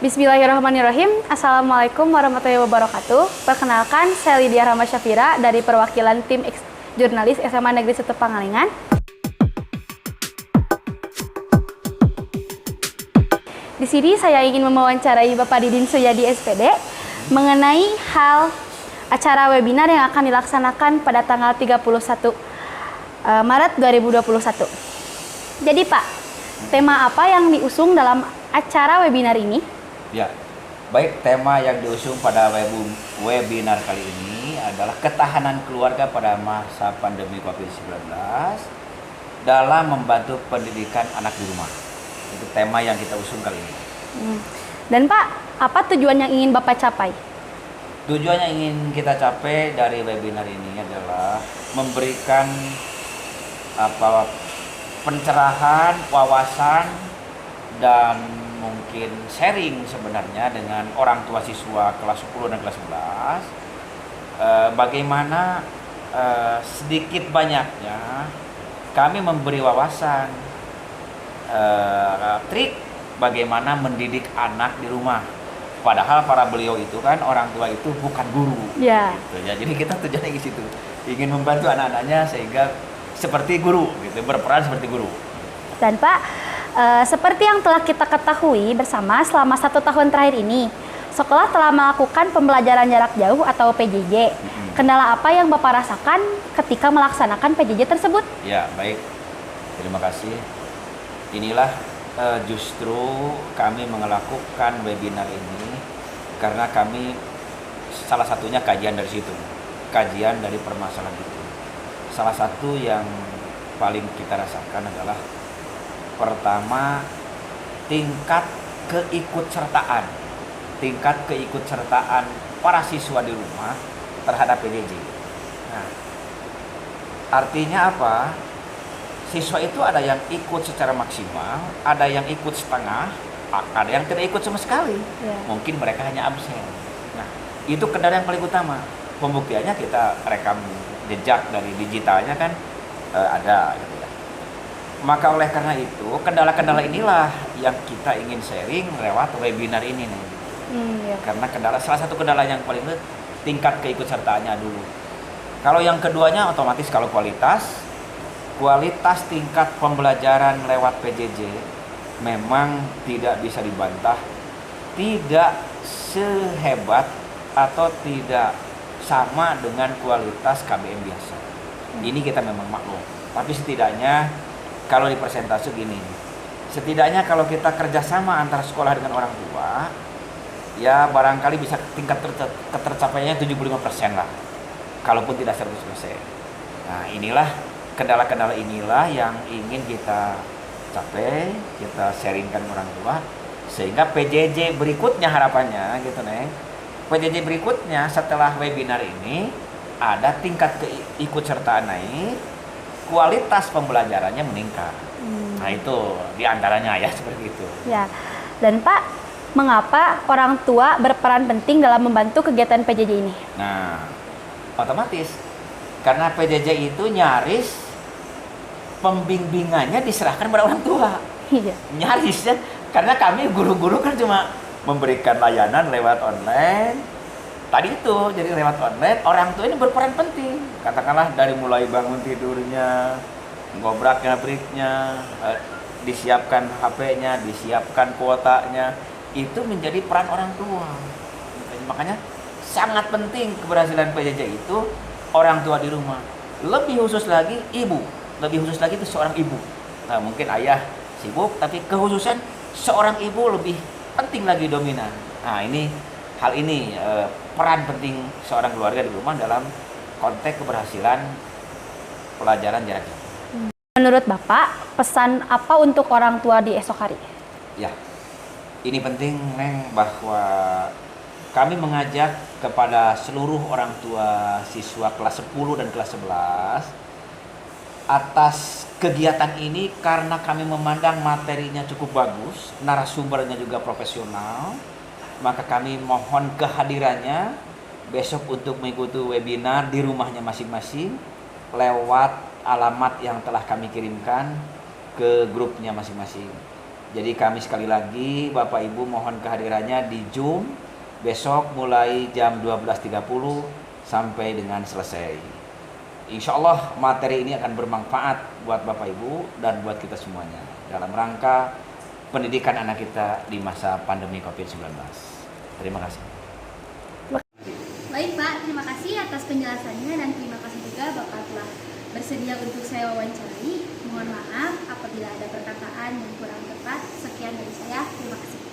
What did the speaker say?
Bismillahirrahmanirrahim. Assalamualaikum warahmatullahi wabarakatuh. Perkenalkan, saya Lydia Rahma Syafira dari perwakilan tim jurnalis SMA Negeri 1 Pangalengan. Di sini saya ingin mewawancarai Bapak Didin Suyadi SPD mengenai hal acara webinar yang akan dilaksanakan pada tanggal 31 Maret 2021. Jadi Pak, tema apa yang diusung dalam acara webinar ini? Ya, baik, tema yang diusung pada webinar kali ini adalah ketahanan keluarga pada masa pandemi COVID-19 dalam membantu pendidikan anak di rumah. Itu tema yang kita usung kali ini. Dan Pak, apa tujuan yang ingin Bapak capai? Tujuan yang ingin kita capai dari webinar ini adalah memberikan pencerahan, wawasan, dan mungkin sharing sebenarnya dengan orang tua siswa kelas 10 dan kelas 11 bagaimana sedikit banyaknya kami memberi wawasan trik bagaimana mendidik anak di rumah, padahal para beliau itu kan orang tua itu bukan guru Ya. gitu ya. Jadi kita tujuannya di situ, ingin membantu anak-anaknya sehingga seperti guru gitu, berperan seperti guru. Dan Pak, seperti yang telah kita ketahui bersama selama 1 tahun terakhir ini, sekolah telah melakukan pembelajaran jarak jauh atau PJJ. Kendala apa yang Bapak rasakan ketika melaksanakan PJJ tersebut? Ya, baik. Terima kasih. Inilah justru kami melakukan webinar ini karena kami salah satunya kajian dari situ. Kajian dari permasalahan itu. Salah satu yang paling kita rasakan adalah pertama, tingkat keikutsertaan para siswa di rumah terhadap PJJ. Nah, artinya apa? Siswa itu ada yang ikut secara maksimal, ada yang ikut setengah, ada yang tidak ikut sama sekali. Ya. Mungkin mereka hanya absen. Nah, itu kendala yang paling utama. Pembuktiannya kita rekam jejak dari digitalnya kan ada gitu ya. Maka oleh karena itu, kendala-kendala inilah yang kita ingin sharing lewat webinar ini nih. Ya. Karena salah satu kendala yang paling penting tingkat keikutsertaannya dulu. Kalau yang keduanya otomatis kalau kualitas tingkat pembelajaran lewat PJJ memang tidak bisa dibantah, tidak sehebat atau tidak sama dengan kualitas KBM biasa. Ini kita memang maklum. Tapi setidaknya kalau di persentase gini, setidaknya kalau kita kerjasama antara sekolah dengan orang tua, ya barangkali bisa tingkat ketercapaiannya 75% lah, kalaupun tidak 100%. Nah, inilah kendala-kendala inilah yang ingin kita capai, kita sharingkan orang tua, sehingga PJJ berikutnya harapannya gitu nih. PJJ berikutnya setelah webinar ini ada tingkat keikutsertaan naik, kualitas pembelajarannya meningkat. Nah, itu diantaranya ya seperti itu. Ya. Dan Pak, mengapa orang tua berperan penting dalam membantu kegiatan PJJ ini? Nah, otomatis karena PJJ itu nyaris pembimbingannya diserahkan pada orang tua. Iya. Nyaris ya, karena kami guru-guru kan cuma memberikan layanan lewat online. Tadi itu, jadi lewat online, orang tua ini berperan penting. Katakanlah dari mulai bangun tidurnya, ngobrak-ngabriknya, disiapkan HP-nya, disiapkan kuotanya, itu menjadi peran orang tua. Makanya sangat penting keberhasilan PJJ itu orang tua di rumah. Lebih khusus lagi ibu, lebih khusus lagi itu seorang ibu. Nah, mungkin ayah sibuk, tapi kekhususan seorang ibu lebih penting lagi, dominan. Nah, hal ini peran penting seorang keluarga di rumah dalam konteks keberhasilan pelajaran jarak jauh. Menurut Bapak, pesan apa untuk orang tua di esok hari? Ya, ini penting Neng, bahwa kami mengajak kepada seluruh orang tua siswa kelas 10 dan kelas 11 atas kegiatan ini karena kami memandang materinya cukup bagus, narasumbernya juga profesional, maka kami mohon kehadirannya besok untuk mengikuti webinar di rumahnya masing-masing lewat alamat yang telah kami kirimkan ke grupnya masing-masing. Jadi kami sekali lagi Bapak Ibu mohon kehadirannya di Zoom besok mulai jam 12.30 sampai dengan selesai. Insya Allah materi ini akan bermanfaat buat Bapak Ibu dan buat kita semuanya dalam rangka pendidikan anak kita di masa pandemi COVID-19. Terima kasih. Baik Pak, terima kasih atas penjelasannya dan terima kasih juga Bapak telah bersedia untuk saya wawancarai. Mohon maaf apabila ada perkataan yang kurang tepat. Sekian dari saya, terima kasih.